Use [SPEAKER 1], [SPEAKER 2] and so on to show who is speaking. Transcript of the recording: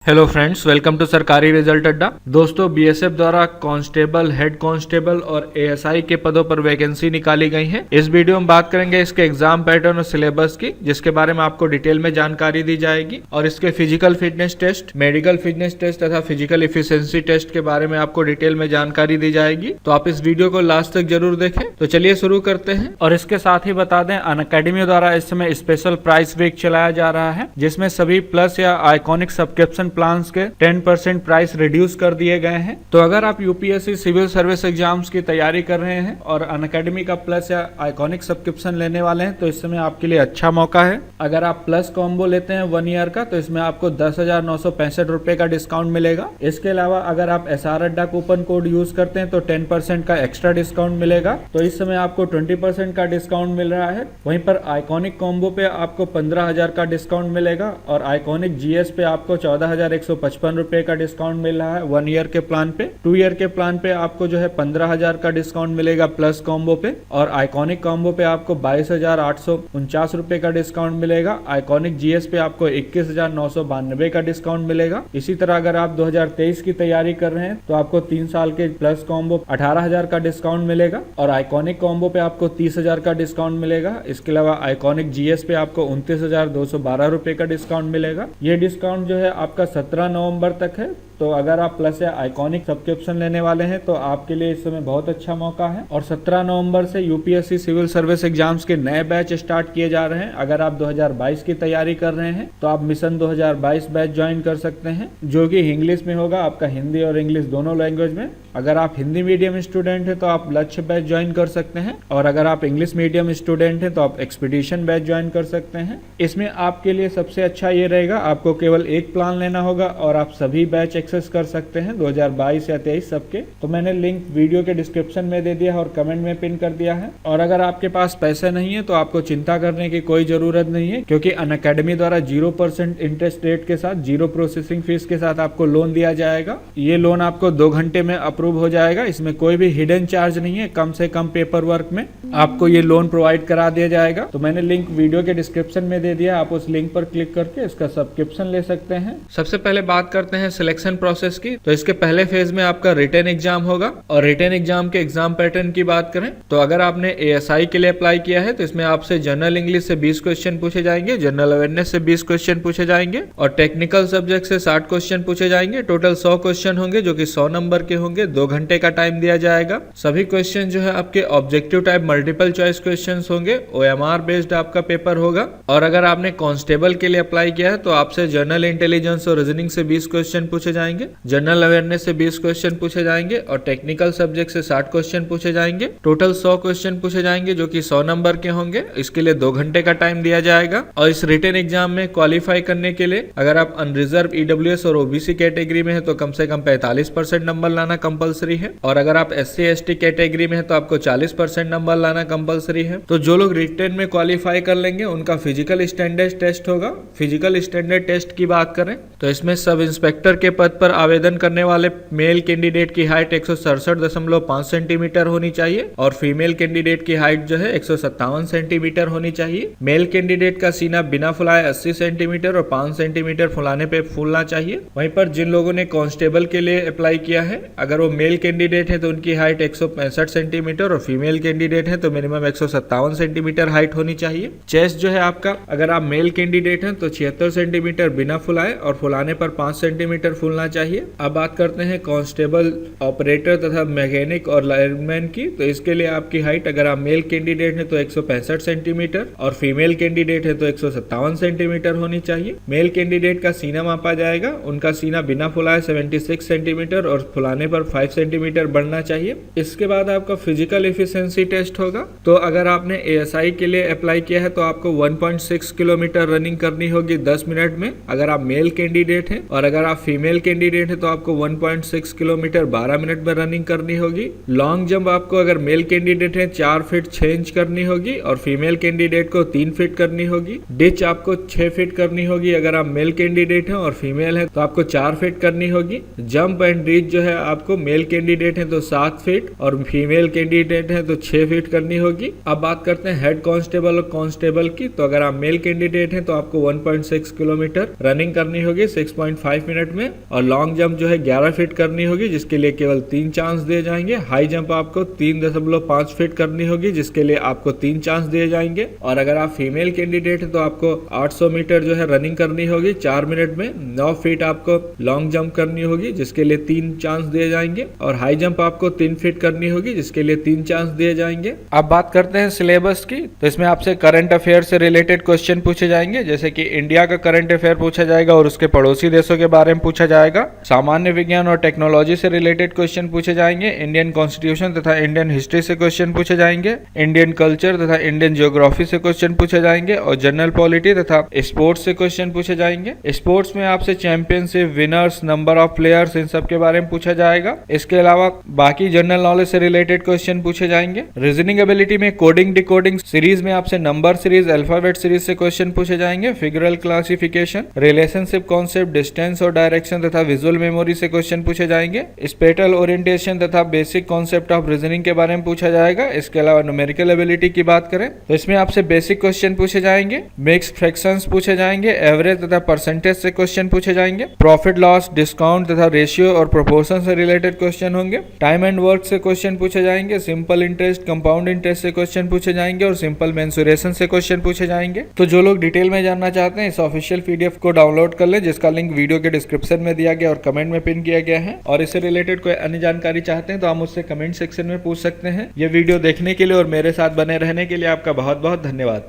[SPEAKER 1] Hello friends, welcome to सरकारी result अड्डा। दोस्तों, बीएसएफ द्वारा कांस्टेबल, हेड कांस्टेबल और एएसआई के पदों पर वैकेंसी निकाली गई है। इस वीडियो में बात करेंगे इसके एग्जाम पैटर्न और सिलेबस की, जिसके बारे में आपको डिटेल में जानकारी दी जाएगी और इसके physical fitness test, medical fitness test तथा फिजिकल इफिशिएंसी टेस्ट के बारे में आपको डिटेल में जानकारी दी जाएगी। तो आप इस वीडियो को लास्ट तक जरूर देखें। तो चलिए शुरू करते हैं। और इसके साथ ही बता दें, अनअकैडमी द्वारा इस समय स्पेशल प्राइस वीक चलाया जा रहा है, जिसमें सभी प्लस या आइकॉनिक सब्सक्रिप्शन प्लान्स के 10% प्राइस रिड्यूस कर दिए गए हैं। तो अगर आप यूपीएससी सिविल सर्विस एग्जाम्स की तैयारी कर रहे हैं और अनअकैडमी का प्लस या आइकॉनिक सब्सक्रिप्शन लेने वाले हैं, तो इस समय आपके लिए अच्छा मौका है। अगर आप प्लस कॉम्बो लेते हैं 1 ईयर का, तो इसमें आपको 10,965 रुपए का डिस्काउंट मिलेगा। इसके अलावा अगर आप एसआर अड्डा कूपन कोड यूज करते हैं तो 10% का एक्स्ट्रा डिस्काउंट मिलेगा। तो इस समय आपको 20% का डिस्काउंट मिल रहा है। वहीं पर आइकॉनिक कॉम्बो पे आपको 15,000 का डिस्काउंट मिलेगा और आइकॉनिक जीएस पे आपको 14,155 रुपए का डिस्काउंट मिल रहा है 1 ईयर के प्लान पे। 2 ईयर के प्लान पे आपको जो है 15,000 का डिस्काउंट मिलेगा प्लस कॉम्बो पे, और आइकॉनिक कॉम्बो पे आपको 22,849 रुपए का डिस्काउंट मिलेगा। आइकॉनिक जीएस पे आपको 21,992 का डिस्काउंट मिलेगा। इसी तरह अगर आप 2023 की तैयारी कर रहे हैं तो आपको 3 साल के प्लस कॉम्बो 18,000 का डिस्काउंट मिलेगा और आइकॉनिक कॉम्बो पे आपको 30,000 का डिस्काउंट मिलेगा। इसके अलावा आइकॉनिक जीएस पे आपको 29,212 रुपए का डिस्काउंट मिलेगा। ये डिस्काउंट जो है आपका 17 नवंबर तक है। तो अगर आप प्लस या आइकॉनिक सब्सक्रिप्शन लेने वाले हैं तो आपके लिए इस समय बहुत अच्छा मौका है। और 17 नवंबर से यूपीएससी सिविल सर्विस एग्जाम्स के नए बैच स्टार्ट किए जा रहे हैं। अगर आप 2022 की तैयारी कर रहे हैं तो आप मिशन 2022 बैच ज्वाइन कर सकते हैं, जो कि इंग्लिश में होगा, आपका हिंदी और इंग्लिश दोनों लैंग्वेज में। अगर आप हिंदी मीडियम स्टूडेंट हैं तो आप लक्ष्य बैच ज्वाइन कर सकते हैं, और अगर आप इंग्लिश मीडियम स्टूडेंट हैं तो आप एक्सपीडिशन बैच ज्वाइन कर सकते हैं। इसमें आपके लिए सबसे अच्छा ये रहेगा, आपको केवल एक प्लान लेना होगा और आप सभी बैच एक्सेस कर सकते हैं 2022 या 23 सबके। तो मैंने लिंक वीडियो के डिस्क्रिप्शन में दे दिया है और कमेंट में पिन कर दिया है। और अगर आपके पास पैसे नहीं है तो आपको चिंता करने की कोई जरूरत नहीं है, क्योंकि अनअकैडमी द्वारा 0% इंटरेस्ट रेट के साथ, 0 प्रोसेसिंग फीस के साथ आपको लोन दिया जाएगा। ये लोन आपको 2 घंटे में अप्रूव हो जाएगा। इसमें कोई भी हिडन चार्ज नहीं है। कम से कम पेपर वर्क में आपको ये लोन प्रोवाइड करा दिया जाएगा। तो मैंने लिंक वीडियो के डिस्क्रिप्शन में दे दिया, आप उस लिंक पर क्लिक करके इसका सब्सक्रिप्शन ले सकते हैं। सबसे पहले बात करते हैं सिलेक्शन प्रोसेस की। तो इसके पहले फेज में आपका रिटन एग्जाम होगा, और रिटन एग्जाम के एग्जाम पैटर्न की बात करें तो अगर आपने एएसआई के लिए अप्लाई किया है तो इसमें आपसे जनरल इंग्लिश से 20 क्वेश्चन पूछे जाएंगे, जनरल अवेयरनेस से 20 क्वेश्चन पूछे जाएंगे और टेक्निकल सब्जेक्ट से 60 क्वेश्चन पूछे जाएंगे। टोटल 100 क्वेश्चन होंगे, जो कि 100 नंबर के होंगे। 2 घंटे का टाइम दिया जाएगा। सभी क्वेश्चन जो है आपके objective type multiple choice question होंगे। ओएमआर बेस्ड आपका पेपर होगा। और अगर आपने कांस्टेबल के लिए अप्लाई किया है तो आपसे जनरल इंटेलिजेंस और रीजनिंग से 20 क्वेश्चन पूछे जाएंगे, जनरल अवेयरनेस से 20 क्वेश्चन पूछे जाएंगे और टेक्निकल सब्जेक्ट से 60 क्वेश्चन पूछे जाएंगे। टोटल 100 क्वेश्चन पूछे जाएंगे, जो कि 100 नंबर के होंगे। इसके लिए 2 घंटे का टाइम दिया जाएगा। और इस रिटन एग्जाम में क्वालिफाई करने के लिए अगर आप अनरिजर्व, ईडब्ल्यूएस और ओबीसी कैटेगरी में है तो कम से कम 45% नंबर लाना कंपलसरी है, और अगर आप एससी एसटी कैटेगरी में है तो आपको 40% नंबर लाना कंपलसरी है। तो जो लोग रिटन में क्वालिफाई कर लेंगे उनका फिजिकल स्टैंडर्ड टेस्ट होगा। फिजिकल स्टैंडर्ड टेस्ट की बात करें तो इसमें सब इंस्पेक्टर के पद पर आवेदन करने वाले मेल कैंडिडेट की हाइट 167.5 सेंटीमीटर होनी चाहिए और फीमेल कैंडिडेट की हाइट जो है 157 सेंटीमीटर होनी चाहिए। मेल कैंडिडेट का सीना बिना फुलाए 80 सेंटीमीटर और 5 सेंटीमीटर फुलाने पे फूलना चाहिए। वहीं पर जिन लोगों ने कांस्टेबल के लिए अप्लाई किया है, अगर वो मेल कैंडिडेट है तो उनकी हाइट 165 सेंटीमीटर और फीमेल कैंडिडेट है तो मिनिमम 157 सेंटीमीटर हाइट होनी चाहिए। चेस्ट जो है आपका, अगर आप मेल कैंडिडेट हैं तो 76 सेंटीमीटर बिना फुलाए और फुलाने पर 5 सेंटीमीटर फूलना चाहिए। अब बात करते हैं कांस्टेबल, ऑपरेटर तथा मैकेनिक और लाइनमैन की। तो इसके लिए आपकी हाइट, अगर आप मेल कैंडिडेट हैं तो 165 सेंटीमीटर और फीमेल कैंडिडेट है तो 157 सेंटीमीटर होनी चाहिए। मेल कैंडिडेट का सीना मापा जाएगा, उनका सीना बिना फुलाए 76 सेंटीमीटर और फुलाने पर 5 सेंटीमीटर बढ़ना चाहिए। इसके बाद आपका फिजिकल एफिशिएंसी टेस्ट होगा। तो अगर आपने एएसआई के लिए अप्लाई किया है तो आपको 1.6 किलोमीटर रनिंग करनी होगी 10 मिनट में, अगर आप मेल कैंडिडेट हैं। और अगर आप फीमेल कैंडिडेट है तो आपको 1.6 किलोमीटर 12 मिनट में रनिंग करनी होगी। लॉन्ग जंप आपको अगर मेल कैंडिडेट है 4 फीट 6 इंच करनी होगी और फीमेल कैंडिडेट को 3 फीट करनी होगी। डिच आपको 6 फीट करनी होगी अगर आप मेल कैंडिडेट हैं, और फीमेल है तो आपको 4 फीट करनी होगी। जंप एंड रीच जो है आपको मेल कैंडिडेट है तो 7 फीट और फीमेल कैंडिडेट है तो 6 फीट करनी होगी। अब बात करते हैं हेड कांस्टेबल और कांस्टेबल की। तो अगर आप मेल कैंडिडेट हैं तो आपको 1.6 किलोमीटर रनिंग करनी होगी 6.5 मिनट में, और लॉन्ग जंप जो है 11 फीट करनी होगी जिसके लिए केवल 3 चांस दिए जाएंगे। हाई जंप आपको 3.5 फीट करनी होगी जिसके लिए आपको 3 चांस दिए जाएंगे। और अगर आप फीमेल कैंडिडेट है तो आपको 800 मीटर जो है रनिंग करनी होगी 4 मिनट में। 9 फीट आपको लॉन्ग जंप करनी होगी जिसके लिए 3 चांस दिए जाएंगे, और हाई जंप आपको 3 फीट करनी होगी जिसके लिए 3 चांस दिए जाएंगे। अब बात करते हैं सिलेबस की। तो इसमें आपसे करंट अफेयर से रिलेटेड क्वेश्चन पूछे जाएंगे, जैसे कि इंडिया का करंट अफेयर पूछा जाएगा और उसके पड़ोसी देशों के बारे में पूछा जाएगा। सामान्य विज्ञान और टेक्नोलॉजी से रिलेटेड क्वेश्चन पूछे जाएंगे। इंडियन कॉन्स्टिट्यूशन तथा इंडियन हिस्ट्री से क्वेश्चन पूछे जाएंगे। इंडियन कल्चर तथा इंडियन ज्योग्राफी से क्वेश्चन पूछे जाएंगे, और जनरल पॉलिटी तथा स्पोर्ट्स से क्वेश्चन पूछे जाएंगे। स्पोर्ट्स में आपसे championship, winners, number of players, इन सब के बारे में पूछा जाएगा। इसके अलावा बाकी जनरल नॉलेज से रिलेटेड क्वेश्चन पूछे जाएंगे। रीजनिंग एबिलिटी में कोडिंग, डिकोडिंग, सीरीज में आपसे नंबर सीरीज, अल्फाबेट सीरीज से क्वेश्चन पूछे जाएंगे। Figural classification, relationship concept, distance और डायरेक्शन तथा विजुअल मेमोरी से क्वेश्चन पूछे जाएंगे। स्पेटल ओरिएंटेशन तथा बेसिक कॉन्सेप्ट ऑफ रीजनिंग के बारे में पूछा जाएगा। इसके अलावा न्यूमेरिकल एबिलिटी की बात करें तो इसमें आपसे बेसिक क्वेश्चन पूछे जाएंगे। मिक्स्ड फ्रैक्शंस पूछे जाएंगे। एवरेज तथा परसेंटेज से क्वेश्चन पूछे जाएंगे। प्रॉफिट लॉस, डिस्काउंट तथा रेशियो और प्रोपोर्शन से रिलेटेड क्वेश्चन होंगे। टाइम एंड वर्क से क्वेश्चन पूछे जाएंगे। सिंपल इंटरेस्ट, कंपाउंड इंटरेस्ट से क्वेश्चन पूछे जाएंगे, और सिंपल मेंसुरेशन से क्वेश्चन पूछे जाएंगे। तो जो लोग डिटेल में जानना चाहते हैं इस ऑफिशियल पीडीएफ को डाउनलोड कर लें, जिसका लिंक वीडियो के डिस्क्रिप्शन में दिया गया और कमेंट में पिन किया गया है। और इससे रिलेटेड कोई अन्य जानकारी चाहते हैं तो आप मुझसे कमेंट सेक्शन में पूछ सकते हैं। ये वीडियो देखने के लिए और मेरे साथ बने रहने के लिए आपका बहुत बहुत धन्यवाद।